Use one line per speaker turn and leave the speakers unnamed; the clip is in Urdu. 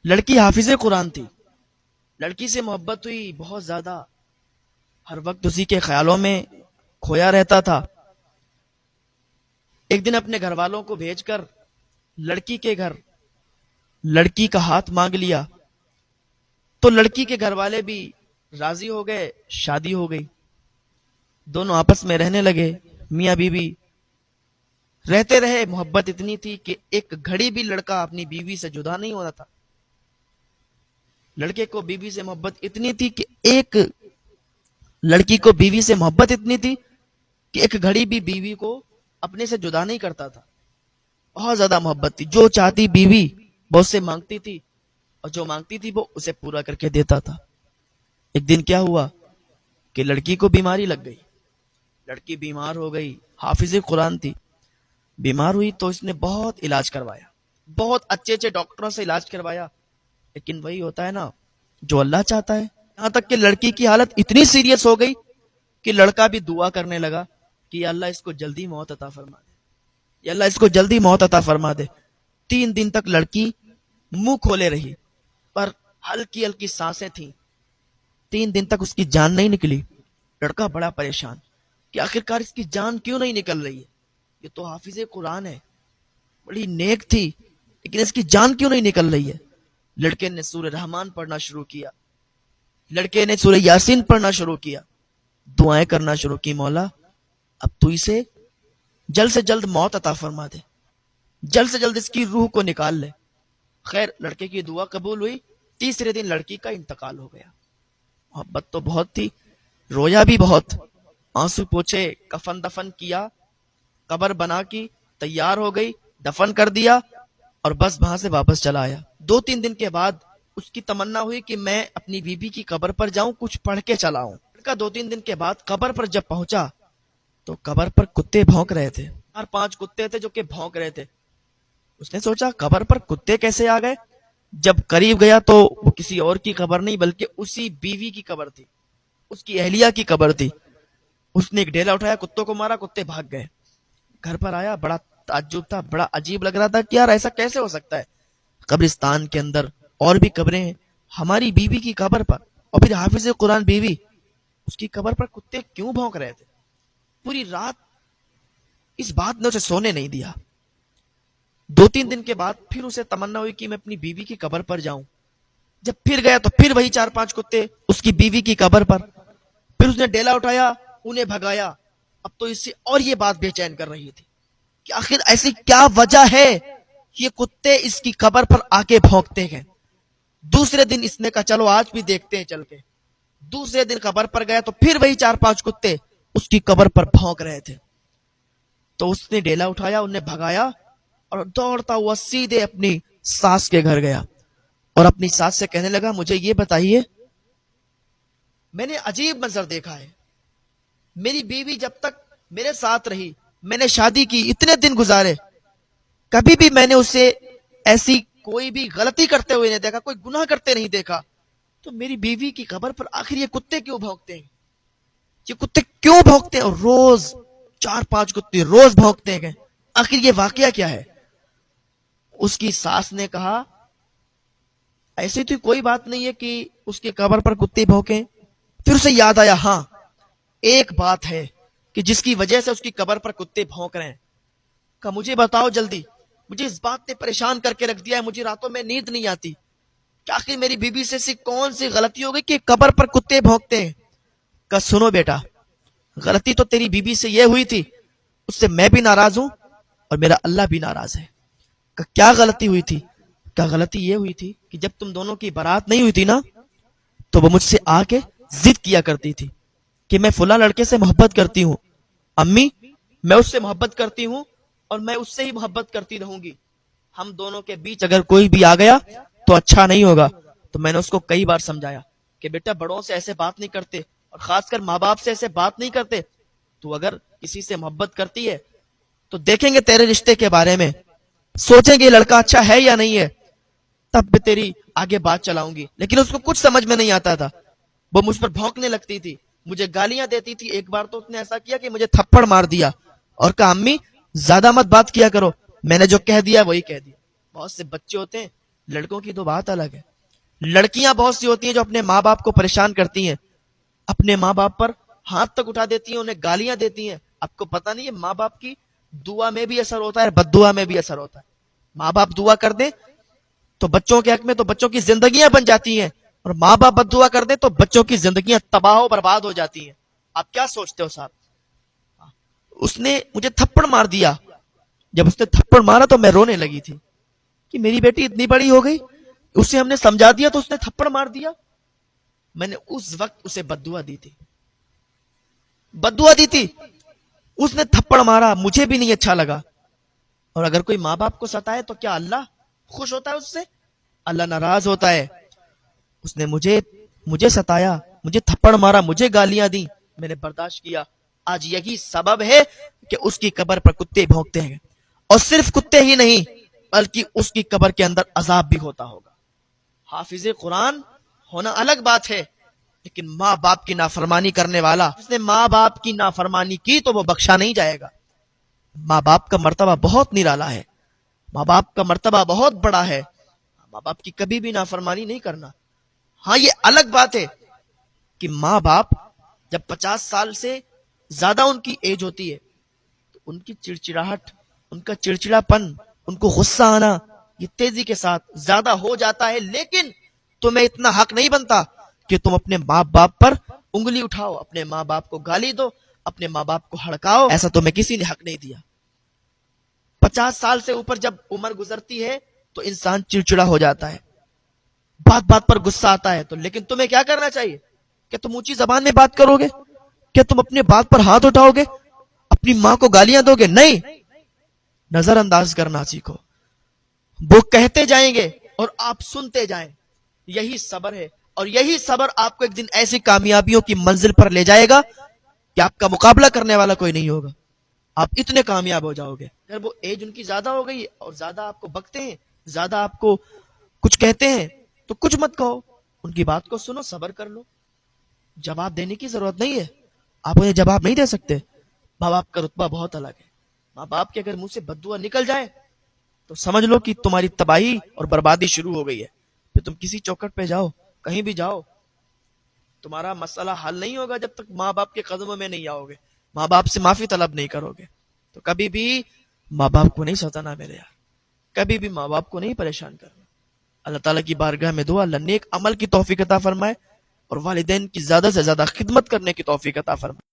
لڑکی حافظ قرآن تھی، لڑکی سے محبت ہوئی بہت زیادہ، ہر وقت اسی کے خیالوں میں کھویا رہتا تھا۔ ایک دن اپنے گھر والوں کو بھیج کر لڑکی کے گھر لڑکی کا ہاتھ مانگ لیا، تو لڑکی کے گھر والے بھی راضی ہو گئے، شادی ہو گئی، دونوں آپس میں رہنے لگے، میاں بیوی رہتے رہے۔ محبت اتنی تھی کہ ایک گھڑی بھی لڑکا اپنی بیوی سے جدا نہیں ہونا تھا۔ لڑکے کو بیوی سے محبت اتنی تھی کہ لڑکی کو بیوی سے محبت اتنی تھی کہ ایک گھڑی بھی بیوی کو اپنے سے جدا نہیں کرتا تھا۔ بہت زیادہ محبت تھی، جو چاہتی بیوی وہ اس سے مانگتی تھی، اور جو مانگتی تھی وہ اسے پورا کر کے دیتا تھا۔ ایک دن کیا ہوا کہ لڑکی کو بیماری لگ گئی، لڑکی بیمار ہو گئی، حافظ قرآن تھی، بیمار ہوئی تو اس نے بہت علاج کروایا، بہت اچھے اچھے ڈاکٹروں سے علاج کروایا، لیکن وہی ہوتا ہے نا جو اللہ چاہتا ہے۔ یہاں تک کہ لڑکی کی حالت اتنی سیریس ہو گئی کہ لڑکا بھی دعا کرنے لگا کہ یا اللہ اس کو جلدی موت عطا فرما دے، یا اللہ اس کو جلدی موت عطا فرما دے۔ 3 دن تک لڑکی منہ کھولے رہی، پر ہلکی ہلکی سانسیں تھیں، 3 دن تک اس کی جان نہیں نکلی۔ لڑکا بڑا پریشان کہ آخرکار اس کی جان کیوں نہیں نکل رہی ہے، یہ تو حافظ قرآن ہے، بڑی نیک تھی، لیکن اس کی جان کیوں نہیں نکل رہی ہے۔ لڑکے نے سورہ رحمان پڑھنا شروع کیا، لڑکے نے سورہ یاسین پڑھنا شروع کیا، دعائیں کرنا شروع کی، مولا اب تو اسے جلد سے جلد موت عطا فرما دے، جلد سے جلد اس کی روح کو نکال لے۔ خیر لڑکے کی دعا قبول ہوئی، تیسرے دن لڑکی کا انتقال ہو گیا۔ محبت تو بہت تھی، رویا بھی بہت، آنسو پوچھے، کفن دفن کیا، قبر بنا کی تیار ہو گئی، دفن کر دیا، اور بس وہاں سے واپس چلا آیا۔ 2-3 دن کے بعد اس کی تمنا ہوئی کہ میں اپنی بیوی کی قبر پر جاؤں، کچھ پڑھ کے چلا ہوں۔ لڑکا 2-3 دن کے بعد قبر پر جب پہنچا تو قبر پر کتے بھونک رہے تھے، 4-5 کتے تھے جو کہ بھونک رہے تھے۔ اس نے سوچا قبر پر کتے کیسے آ گئے؟ جب قریب گیا تو وہ کسی اور کی قبر نہیں بلکہ اسی بیوی کی قبر تھی، اس کی اہلیہ کی قبر تھی۔ اس نے ایک ڈیلا اٹھایا، کتوں کو مارا، کتے بھاگ گئے۔ گھر پر آیا، بڑا تعجب تھا، بڑا عجیب لگ رہا تھا کہ یار ایسا کیسے ہو سکتا ہے، قبرستان کے اندر اور بھی قبریں ہیں، ہماری بیوی کی قبر پر، اور پھر حافظ قرآن بیوی، اس کی قبر پر کتے کیوں بھونک رہے تھے؟ پوری رات اس بات نے اسے سونے نہیں دیا۔ 2-3 دن کے بعد پھر اسے تمنا ہوئی کہ میں اپنی بیوی کی قبر پر جاؤں۔ جب پھر گیا تو پھر وہی 4-5 کتے اس کی بیوی کی قبر پر۔ پھر اس نے ڈیلا اٹھایا، انہیں بھگایا۔ اب تو اس سے اور یہ بات بے چین کر رہی تھی کہ آخر ایسی کیا وجہ ہے یہ کتے اس کی قبر پر آ کے بھونکتے ہیں۔ دوسرے دن اس نے کہا چلو آج بھی دیکھتے ہیں چل کے۔ دوسرے دن قبر پر گیا تو پھر وہی 4-5 کتے اس کی قبر پر بھونک رہے تھے۔ تو اس نے ڈیلا اٹھایا، انہیں بھگایا، اور دوڑتا ہوا سیدھے اپنی ساس کے گھر گیا، اور اپنی ساس سے کہنے لگا مجھے یہ بتائیے، میں نے عجیب منظر دیکھا ہے، میری بیوی جب تک میرے ساتھ رہی، میں نے شادی کی، اتنے دن گزارے، کبھی بھی میں نے اسے ایسی کوئی بھی غلطی کرتے ہوئے نہیں دیکھا، کوئی گناہ کرتے نہیں دیکھا، تو میری بیوی کی قبر پر آخر یہ کتے کیوں بھونکتے ہیں؟ یہ کتے کیوں بھونکتے ہیں؟ اور روز 4-5 کتے روز بھونکتے ہیں، آخر یہ واقعہ کیا ہے؟ اس کی ساس نے کہا ایسی تو کوئی بات نہیں ہے کہ اس کی قبر پر کتے بھونکیں۔ پھر اسے یاد آیا، ہاں ایک بات ہے کہ جس کی وجہ سے اس کی قبر پر کتے بھونک رہے ہیں۔ کہا مجھے بتاؤ جلدی، مجھے اس بات نے پریشان کر کے رکھ دیا ہے، مجھے راتوں میں نیند نہیں آتی کہ آخر میری بیوی سے ایسی کون سی غلطی ہو گئی کہ قبر پر کتے بھونکتے ہیں۔ کہا سنو بیٹا، غلطی تو تیری بیوی سے یہ ہوئی تھی، اس سے میں بھی ناراض ہوں اور میرا اللہ بھی ناراض ہے۔ کہ کیا غلطی ہوئی تھی؟ کہ غلطی یہ ہوئی تھی کہ جب تم دونوں کی برات نہیں ہوئی تھی نا، تو وہ مجھ سے آ کے ضد کیا کرتی تھی کہ میں فلاں لڑکے سے محبت کرتی ہوں، امی میں اس سے محبت کرتی ہوں اور میں اس سے ہی محبت کرتی رہوں گی، ہم دونوں کے بیچ اگر کوئی بھی آ گیا تو اچھا نہیں ہوگا۔ تو میں نے اس کو کئی بار سمجھایا کہ بیٹا بڑوں سے ایسے بات نہیں کرتے، اور خاص کر ماں باپ سے ایسے بات نہیں کرتے، تو اگر کسی سے محبت کرتی ہے تو دیکھیں گے تیرے رشتے کے بارے میں، سوچیں گے لڑکا اچھا ہے یا نہیں ہے، تب بھی تیری آگے بات چلاؤں گی۔ لیکن اس کو کچھ سمجھ میں نہیں آتا تھا، وہ مجھ پر بھونکنے لگتی تھی، مجھے گالیاں دیتی تھی۔ ایک بار تو اس نے ایسا کیا کہ مجھے تھپڑ مار دیا اور کہا امی زیادہ مت بات کیا کرو، میں نے جو کہہ دیا وہی کہہ دیا۔ بہت سے بچے ہوتے ہیں لڑکوں کی تو بات الگ ہے. لڑکیاں بہت سی ہوتی ہیں جو اپنے ماں باپ کو پریشان کرتی ہیں, اپنے ماں باپ پر ہاتھ تک اٹھا دیتی ہیں, انہیں گالیاں دیتی ہیں. آپ کو پتہ نہیں ہے ماں باپ کی دعا میں بھی اثر ہوتا ہے, بد دعا میں بھی اثر ہوتا ہے. ماں باپ دعا کر دیں تو بچوں کے حق میں تو بچوں کی زندگیاں بن جاتی ہیں, اور ماں باپ بد دعا کر دیں تو بچوں کی زندگیاں تباہ و برباد ہو جاتی ہیں. آپ کیا سوچتے ہو صاحب؟ اس نے مجھے تھپڑ مار دیا. جب اس نے تھپڑ مارا تو میں رونے لگی تھی کہ میری بیٹی اتنی بڑی ہو گئی, اسے ہم نے سمجھا دیا تو اس نے تھپڑ مار دیا. میں نے اس وقت اسے بد دعا دی تھی, بد دعا دی تھی. اس نے تھپڑ مارا, مجھے بھی نہیں اچھا لگا. اور اگر کوئی ماں باپ کو ستائے تو کیا اللہ خوش ہوتا ہے اس سے؟ اللہ ناراض ہوتا ہے. اس نے مجھے ستایا, مجھے تھپڑ مارا, مجھے گالیاں دی, میں نے برداشت کیا. آج یہی سبب ہے کہ اس کی قبر پر کتے بھونکتے ہیں, اور صرف کتے ہی نہیں بلکہ اس کی قبر کے اندر عذاب بھی ہوتا ہوگا. حافظ قرآن ہونا الگ بات ہے, لیکن ماں باپ کی نافرمانی کرنے والا, جس نے ماں باپ کی نافرمانی کی تو وہ بخشا نہیں جائے گا. ماں باپ کا مرتبہ بہت نرالا ہے, ماں باپ کا مرتبہ بہت بڑا ہے. ماں باپ کی کبھی بھی نافرمانی نہیں کرنا. ہاں یہ الگ بات ہے کہ ماں باپ جب 50 سال سے زیادہ ان کی ایج ہوتی ہے تو ان کی چڑچڑاہٹ, ان کا چڑچڑا پن, ان کو غصہ آنا یہ تیزی کے ساتھ زیادہ ہو جاتا ہے. لیکن تمہیں اتنا حق نہیں بنتا کہ تم اپنے ماں باپ پر انگلی اٹھاؤ, اپنے ماں باپ کو گالی دو, اپنے ماں باپ کو ہڑکاؤ. ایسا تمہیں کسی نے حق نہیں دیا. 50 سال سے اوپر جب عمر گزرتی ہے تو انسان چڑچڑا ہو جاتا ہے, بات بات پر غصہ آتا ہے. تو لیکن تمہیں کیا کرنا چاہیے؟ کہ تم اونچی زبان میں بات کرو گے؟ کہ تم اپنے بات پر ہاتھ اٹھاؤ گے, اپنی ماں کو گالیاں دو گے؟ نہیں, نظر انداز کرنا سیکھو. وہ کہتے جائیں گے اور آپ سنتے جائیں. یہی صبر ہے, اور یہی صبر آپ کو ایک دن ایسی کامیابیوں کی منزل پر لے جائے گا کہ آپ کا مقابلہ کرنے والا کوئی نہیں ہوگا. آپ اتنے کامیاب ہو جاؤ گے. اگر وہ ایج ان کی زیادہ ہو گئی اور زیادہ آپ کو بکتے ہیں, زیادہ آپ کو کچھ کہتے ہیں, تو کچھ مت کہو, ان کی بات کو سنو, صبر کر لو. جواب دینے کی ضرورت نہیں ہے, آپ انہیں جواب نہیں دے سکتے. ماں باپ کا رتبہ بہت الگ ہے. ماں باپ کے اگر منہ سے بد دعا نکل جائے تو سمجھ لو کہ تمہاری تباہی اور بربادی شروع ہو گئی ہے. پھر تم کسی چوکٹ پہ جاؤ, کہیں بھی جاؤ, تمہارا مسئلہ حل نہیں ہوگا جب تک ماں باپ کے قدموں میں نہیں آؤ گے, ماں باپ سے معافی طلب نہیں کرو گے. تو کبھی بھی ماں باپ کو نہیں ستانا میرے یار, کبھی بھی ماں باپ کو نہیں پریشان کرنا. اللہ تعالیٰ کی بارگاہ میں دعا, اللہ نیک عمل کی توفیق عطا فرمائے اور والدین کی زیادہ سے زیادہ خدمت کرنے کی توفیق عطا فرمائے.